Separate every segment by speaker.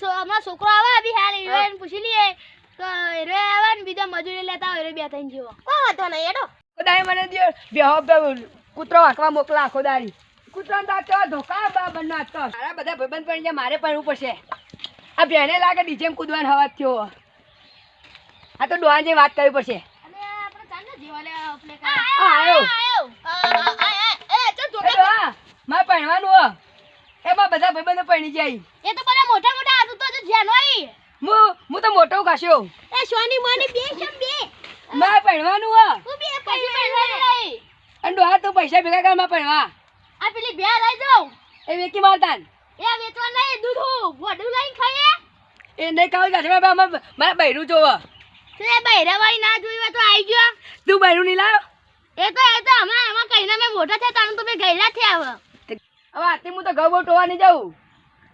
Speaker 1: અમારો છોકરો આવે અભી હાલ એને પૂછી લઈએ તો રે આવે ને બીજા મજૂરી લેતા હોય રે બે ત્રણ જેવો કોઈ વાંધો નહીં એડો
Speaker 2: ખોદાઈ મને દે બેહો કૂતરો હાંકવા મોકલા ખોદારી કૂતરાને દાંતો ધોકા બન નાખતો મારા બધા ભાઈબંધ પડી જાય મારે પડવું પડશે આ બેને લાગે ડીજે માં કૂદવાનો હવાજ થયો આ તો ડોહાન જે વાત કરવી પડશે
Speaker 1: અને આપણે ચાલ ને જીવા લે આપણે
Speaker 2: આયો
Speaker 1: એ ચલ ધોકા
Speaker 2: ડોહા મારે પડવાનું એમાં બધા ભાઈબંધો પડી જાય
Speaker 1: એ તો બધા મોટા મોટા આદુ તો જ્યાં હોય
Speaker 2: હું તો મોટો ઘાસ્યો
Speaker 1: એ સોની મોની બે છે બે
Speaker 2: મારે પડવાનું
Speaker 1: તું બે પછી નહીં
Speaker 2: અને ડોહા તો પૈસા ભેગા કર માં પડવા
Speaker 1: આ પેલી બે લઈ જાવ
Speaker 2: એ વેકી મારતાન
Speaker 1: એ વેચવા નહીં દૂધ ગોડું લઈને ખાઈએ
Speaker 2: એ નહીં ખાવ જાશે મારા બૈરું જોવો
Speaker 1: તે બૈરાવાળી ના જોઈ હોય તો આવી ગયો
Speaker 2: તું બૈરું નહીં લાવ્યો
Speaker 1: એ તો હમણાં એમાં કહીને મેં મોટા થયા તાનું તો મેં ગયેલા થયા હવે
Speaker 2: હવે આથી હું તો ઘઉં બહુ ટોવા નહીં જાઉં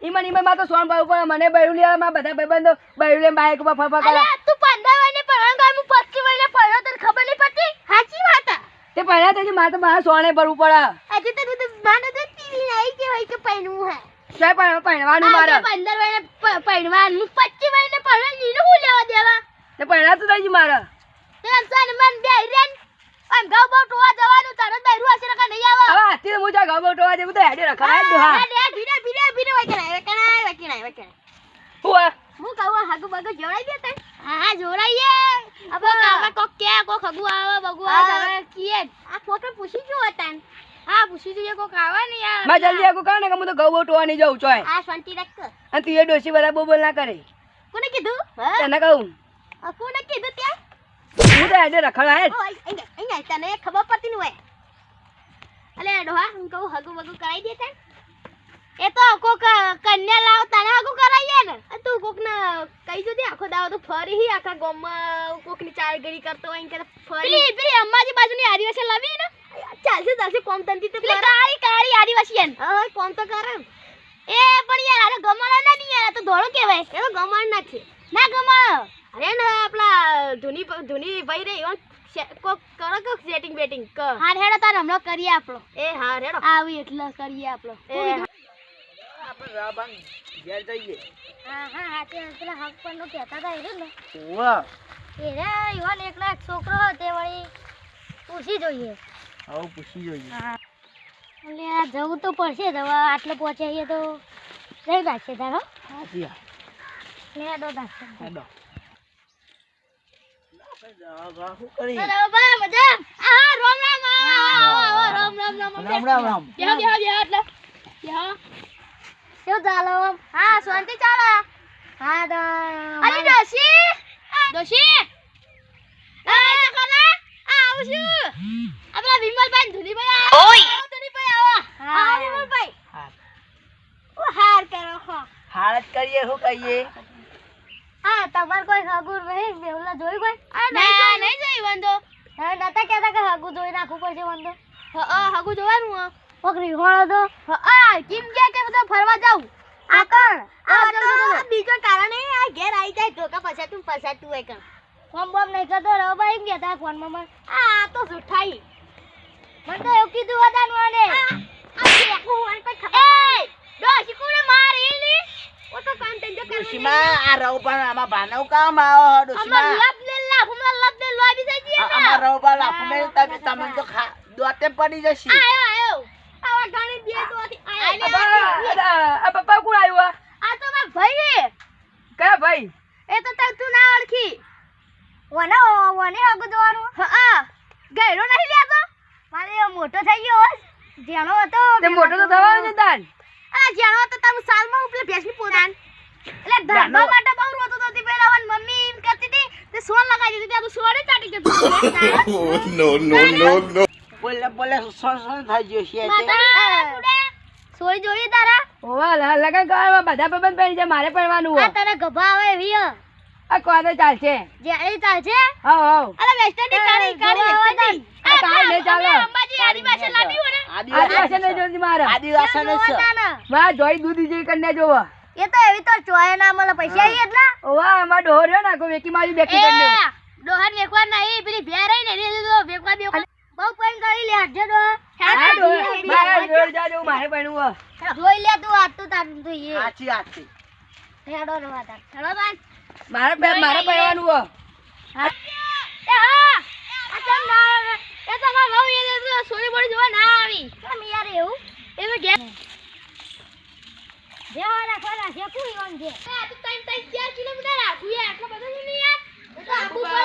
Speaker 2: ઈમાં માં તો સોન પાવું પડે મને બૈરું લેવા મારા બધા ભાઈબંધો બૈરું લે બાઈક ઉપર ફરફર કરે
Speaker 1: તું 15 વાને પડવાનું કામ હું 25 વાને પડ્યો તને ખબર નહીં પડતી સાચી વાત
Speaker 2: તે પહેલા તો મારે તો મારા સોને ભરવું પડે
Speaker 1: આજે તો તું માને તો ટીવી નહીં કે હોય કે પૈણવું હે
Speaker 2: શું પહેરવાનું મારે
Speaker 1: 15 વાને પૈણવાનું 25 વાને પડવાનું નીનું હું લેવા દેવા
Speaker 2: તે પહેલા તો થઈ મારે
Speaker 1: તે અંસાન મન બે રેન આમ ગાવ બહુ ટોવા જવાનું તરત બૈરું હશે કે નહીં આવે
Speaker 2: હવે આથી હું જા ઘઉં બહુ ટોવા જેવું તો હેડે રખાય ડોહા
Speaker 1: ધીરે વકણાય હું કહું હાગુ બગુ જોડાઈ દે તને હા જોડાઈએ અબ કાકા કોક કે કોક હગુ આવે બગુ આવે હવે કીએ આ ફોટો પૂછી જો તન હા પૂછી જોઈએ કોક આવે ને યાર
Speaker 2: મેં જલ્દી આગુ કહો ને કે હું તો ઘઉં બહુ ટોવા નહીં જાઉં ચોય
Speaker 1: આ શાંતિ રાખ
Speaker 2: અને તું એ ડોસી બધા બોલ ના કરે
Speaker 1: કોને કીધું
Speaker 2: તને કહું
Speaker 1: કોને કીધું ત્યાં
Speaker 2: હું તો હેડે રખડા હેડ
Speaker 1: અહીંયા તને ખબર પડતી ન હોય અલે ડોહા હું કહું હગુ બગુ કરાઈ દે તન એ તો કોક કન્યા લાવ તને હગુ કરાઈએ ને તું કોક ને કઈ જુદી આખો દાવ તો ફરી હી આખા ગામમાં કોક ની ચાર ગરી કરતો હોય કે ફરી પેલી અંબાજી બાજુની આદિવાસી લાવી ને ચાલશે કોમ તંતી તો કાળી આદિવાસી એન હા કોમ તો કરે એ પણ યાર આરે ગમાણા ના ની યાર તો ધોળો કહેવાય એ તો ગમાણ નથી ના ગમાણ અરે ને આપલા ધુની ભાઈ રે કોક કરો કોક સેટિંગ બેટિંગ કર હાર હેડો તાર હમણો કરીએ આપણો એ હાર હેડો આવી એટલે કરીએ આપણો
Speaker 2: આપણે રાબાન ઘેર જઈએ
Speaker 1: હા હાથે પેલા હક પર નો કહેતા હતા એ ને
Speaker 2: વાહ
Speaker 1: એ રે ઈવન એકલા છોકરો તે વળી પૂછી જોઈએ
Speaker 2: આવ પૂછી જોઈએ
Speaker 1: હા એટલે આ જવું તો પડશે જ હવે આટલે પહોંચાઈએ તો જઈ રાખશે તારો
Speaker 2: હાજી
Speaker 1: લે દો દાખશે
Speaker 2: હેડો
Speaker 1: હા શાંતિ ચાલે હા તો અરે ડોશી આવું છું આપણા વિમલભાઈ ધુલીભાઈ ઓય ધુલીભાઈ આવો હા વિમલભાઈ ઓ હાર કરો હો
Speaker 2: હાલ જ કરીએ શું કહીએ
Speaker 1: હા તમાર કોઈ હગુ નહીં બેવલા જોઈ કોઈ ના નહીં જોઈ વંદો હા નતા કહેતા કે હગુ જોઈ નાખવું પડશે વંદો હા હગુ જોવાનું હો પકડી હોળો તો હા કેમ કે બધા ફરવા જાવ આ કોણ આ તો બીજો કારણ એ આ ઘેર આવી જાય ધોકા પછાતું હોય કણ ફોન બોમ નહીં કરતો રો ભાઈ એમ કહેતા ફોન માં આ તો જુઠાઈ મને તો એવું કીધું હતાનું આને આ દેખું આને કોઈ ખબર એ ડોશી કોને મારી ની ઓ તો કામ તંજો કરી
Speaker 2: ડોશીમાં આ રવ પણ આમાં ભાનવ કામ આવો ડોશીમાં
Speaker 1: લપ લે લોબી થઈ ગઈ
Speaker 2: આમાં રવ પણ લાફમે તમે તો દોતે પડી જશે
Speaker 1: આયો આવા ગાણી દે તો
Speaker 2: આ પપ્પા કોણ આવ્યો
Speaker 1: આ તો માર ભાઈ
Speaker 2: કયા ભાઈ
Speaker 1: એ તો તું ના ઓળખી વને હગુ જોવાનું હા ગયરો નહીં લેતો મારે મોટો થઈ ગયો જેણો હતો
Speaker 2: તે મોટો તો થવાનો ને તાન
Speaker 1: આ જેણો હતો તમે સાલમાં ઉપલે ભેંસની પોતાન એટલે ધરવા માટે બહુ રોતો તો તે પેલા વન મમ્મી એમ કહેતી હતી તે સોન લગાવી દીધી તે સોને ચાટી જતો
Speaker 2: નો બોલે સોન થઈ ગયો છે
Speaker 1: સોઈ જોઈએ તારા
Speaker 2: ઓવા લગન કરવા બધા બંધ પડી જાય મારે પડવાનું
Speaker 1: આ તારા ગભા આવે એવી
Speaker 2: આ કોને ચાલશે
Speaker 1: જે એ ચાલશે
Speaker 2: હાવ
Speaker 1: અરે વેસ્ટર્ન કાળી વેસ્ટર્ન
Speaker 2: આ કાઈ નહીં ચાલે
Speaker 1: અંબાજી આદિવાસી લાવી હો ને
Speaker 2: આદિવાસી નહીં જોતી મારે આદિવાસી ને માં જોઈ દૂધી જેવી કન્યા જોવા
Speaker 1: એ તો એવી તો ચોય ના મળે પૈસા આવી એટલા
Speaker 2: ઓવા માં ડોહર રહ્યો ને કોઈ વેકી મારી બેકી કન્યા
Speaker 1: ડોહર વેકવા નહીં પેલી ભે રહી ને એને તો વેકવા બહુ પૈન કરી લે હટજો ડો
Speaker 2: મારે જોર જાજો મારે પણવું
Speaker 1: જોઈ લે તું આજ તો તાર તો એ
Speaker 2: આછી
Speaker 1: હેડો રવા તાર હેડો તાર
Speaker 2: મારે પહેરવાનું હો
Speaker 1: હા એ હા આ તમ ના એ તો માં બહુ એ સોરી બોડી જોવા ના આવી કેમ યાર એવું એમે કે દેવા રાખવાના છે કોઈ ઓન છે આ તો 4 કિલોમીટર આખું યાર આટલો બધો નહીં યાર એ તો આખું પર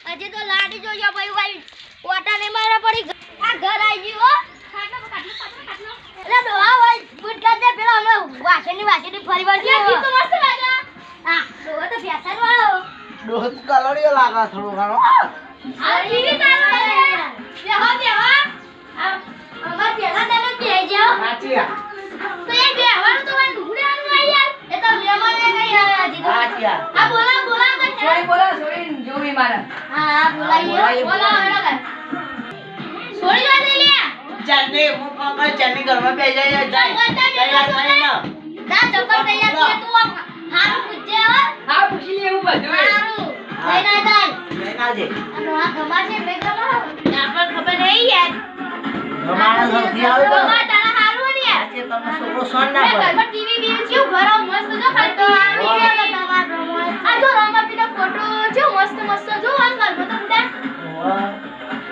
Speaker 1: આજે તો લાડી જોજો ભાઈ ભાઈ ઓટા ને મારા પડી આ ઘર આવી ગયું હો ખાટલો એટલે ડોહા હોય બુટલા દે પેલો અમે વાસેની ફરી વાર ગયો તો મસ્ત લાગે હા ડોહા તો ફેશન વાળો
Speaker 3: ડોહો કલરીઓ લાગે થોડો ઘણો
Speaker 1: આ ટીવી ચાલુ છે દેહો અમાર પેલા તને કહે જાવ
Speaker 3: સાચી
Speaker 1: તો એ બેહવાનું તો મને ઢુકડાનું આ યાર એ તો મહેમાન એ નહીં આવ્યા હજી તો
Speaker 3: સાચી
Speaker 1: આ બોલા તો
Speaker 2: સોરી જોવી મારા
Speaker 1: હા બોલાઈએ બોલા હેડો સોરી જો દે લે
Speaker 3: ચાલને હું કાકા ચાલની ઘરમાં બે જાય તૈયાર કરીને
Speaker 1: જા ચપ્પલ તૈયાર છે તું આમ હારું પૂછજે હો
Speaker 2: હા પૂછી લે એવું બધું
Speaker 1: હારું લઈને આય
Speaker 3: લઈને આવજે
Speaker 1: અને આ ગમા છે બે ગમા આપણે ખબર નહીં યાર
Speaker 3: અમારા ઘરથી આવે તો
Speaker 1: ગમા તારા હારું ને યાર
Speaker 3: આજે તમને છોકરો સોન ના પડે
Speaker 1: ઘરમાં ટીવી બીવી કેવું ઘર આવું મસ્ત જો ખાલી તો આવી છે ને તમારો આ જો રામાપીનો ફોટો જો મસ્ત જો આ ઘરમાં તો બધા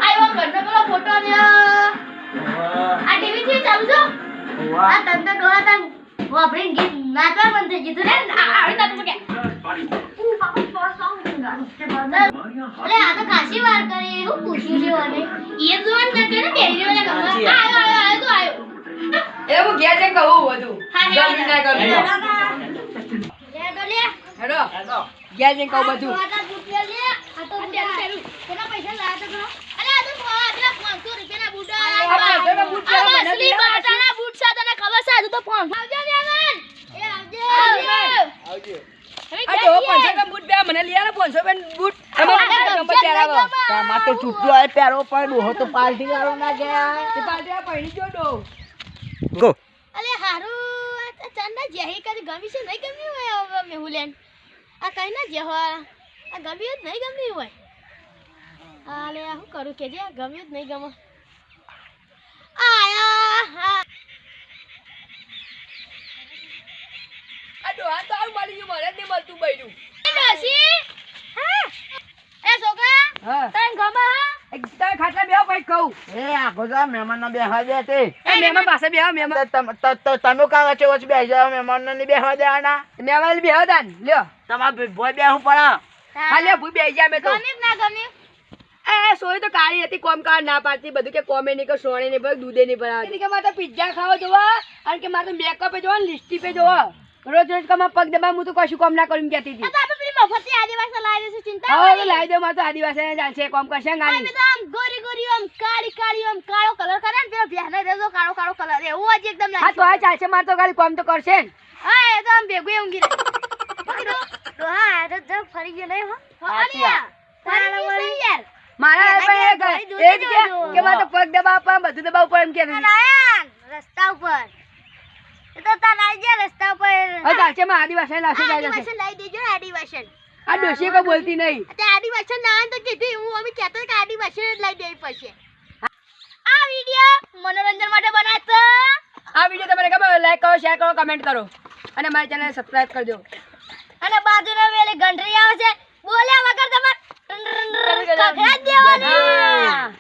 Speaker 1: આયો ઘરનો પેલો ફોટો ને આ ટીવી થી ચાલુ છો આ તંત ડોહા તન વાપરીને ગીત નાચવા બંધ થઈ ગયું રે આવી નાચું કે અલે આ તો કાશી વાર કરી હું પૂછ્યું છે અને એ જોન ન કરે ને બેરી વાળા ગમા આયો તો આયો
Speaker 2: એવું ઘેર જઈને કહું બધું ગમી ના ગમી
Speaker 1: લે તો લે
Speaker 2: હેડો ઘેર જઈને કહું બધું
Speaker 1: આ બૂટ લે આ તો કેના પૈસા લાયા તો ખરો અલે આ તો પેલા 500 રૂપિયાના બૂટ
Speaker 2: આ 500 ના બૂટ
Speaker 1: આ અસલી બાટાના બૂટ છે તને ખબર છે હજુ તો 500 આવજો મેમન એ આવજો
Speaker 3: આવજે
Speaker 2: આ જો 500 ના બૂટ બે મને લઈ આલે 500 ના બૂટ અમારે ગમે ત્યારે આવો
Speaker 3: તમાર તો છૂટ્યો આય પેરો પર ડોહો તો પાર્ટી વાળો ના ગયા
Speaker 2: તે પાલટી પૈણી જો ડો
Speaker 3: ગો
Speaker 1: અલે હારું આ ચંદા જેહી કદી ગમી છે નહીં ગમી હોય હવે મેહુલેન આ કઈ ના જેહો આ ગમી જ નહીં ગમી હોય આલે આ હું કરું કે જે ગમી જ નહીં ગમો આયા હા
Speaker 2: આ ડોહા તો આવું મળી ગયું મને જ નહીં મળતું બૈરું
Speaker 1: ડોસી હા એ છોકરા
Speaker 2: હા
Speaker 1: તને ગમા
Speaker 2: એકદમ ખાટલા બેહો ભાઈ કહું
Speaker 3: એ આખો જા મહેમાન ના બેહવા દે તે
Speaker 2: એ મહેમાન પાસે બેહો મહેમાન
Speaker 3: તમે કાં વચ્ચે વચ્ચે બેસી જાવ મહેમાન ને બેહવા દેવાના
Speaker 2: મહેમાન બેહો દાન લ્યો
Speaker 3: તમાર ભોય બેહું પડે
Speaker 2: હા લ્યો ભૂ બેહી જા મે તો
Speaker 1: ગમી ના ગમી
Speaker 2: એ સોય તો કાળી હતી કોમ કાર ના પાડતી બધું કે કોમે નહીં કે સોણે નહીં પડે દૂધે નહીં પડે કે મારે તો પિઝા ખાવો જોવા અને કે મારે તો મેકઅપ જોવા ને લિસ્ટી પે જોવા રોજ રોજ કમા પગ દબા હું તો કશું કોમ ના કરું કહેતી હતી
Speaker 1: આ તો આપણે પેલી મફતી આદિવાસી લાવી દેશે ચિંતા
Speaker 2: હા તો લાવી દો મારે તો આદિવાસી ચાલશે કોમ કરશે
Speaker 1: અમે
Speaker 2: ગાડી
Speaker 1: તો આમ ગોરી ગોરી આમ કાળી કાળી આમ કાળો કલર કરે ને પેલો ભેનો રેજો કાળો કાળો કલર એવું જ એકદમ
Speaker 2: હા તો આ ચાલશે મારે તો ગાડી કોમ તો કરશે ને
Speaker 1: હા એ તો આમ ભેગું ઊંઘી રહે તો હા એ તો જબ ફરી ગયો નહીં હો
Speaker 3: સાચી વાત.
Speaker 1: ફરી ગઈ છે યાર
Speaker 2: મારા
Speaker 1: ઘરે દૂધ
Speaker 2: એ જ કે મારે તો પગ દબા બધું દબા ઉપર એમ કે
Speaker 1: નાયન રસ્તા ઉપર એ તો તાર આવી ગયા રસ્તા ઉપર
Speaker 2: હવે ચાલશે માં આદિવાસી લાવશે જાય
Speaker 1: આદિવાસી લાવી દેજો આદિવાસી
Speaker 2: આ ડોશી કોઈ બોલતી નહીં
Speaker 1: તે આદિવાસી ના તો કીધું હું અમે કહેતો કે આદિવાસી જ લઈ દેવી પડશે આ વિડિયો મનોરંજન માટે બનાવ્યો છે
Speaker 2: આ વિડીયો તમને ગમે લાઈક કરો શેર કરો કમેન્ટ કરો અને મારી ચેનલ સબસ્ક્રાઇબ કરજો
Speaker 1: અને બાજુના વેલે ઘંટડી આવે છે બોલ્યા વગર તમારે ખખડા જ દેવાની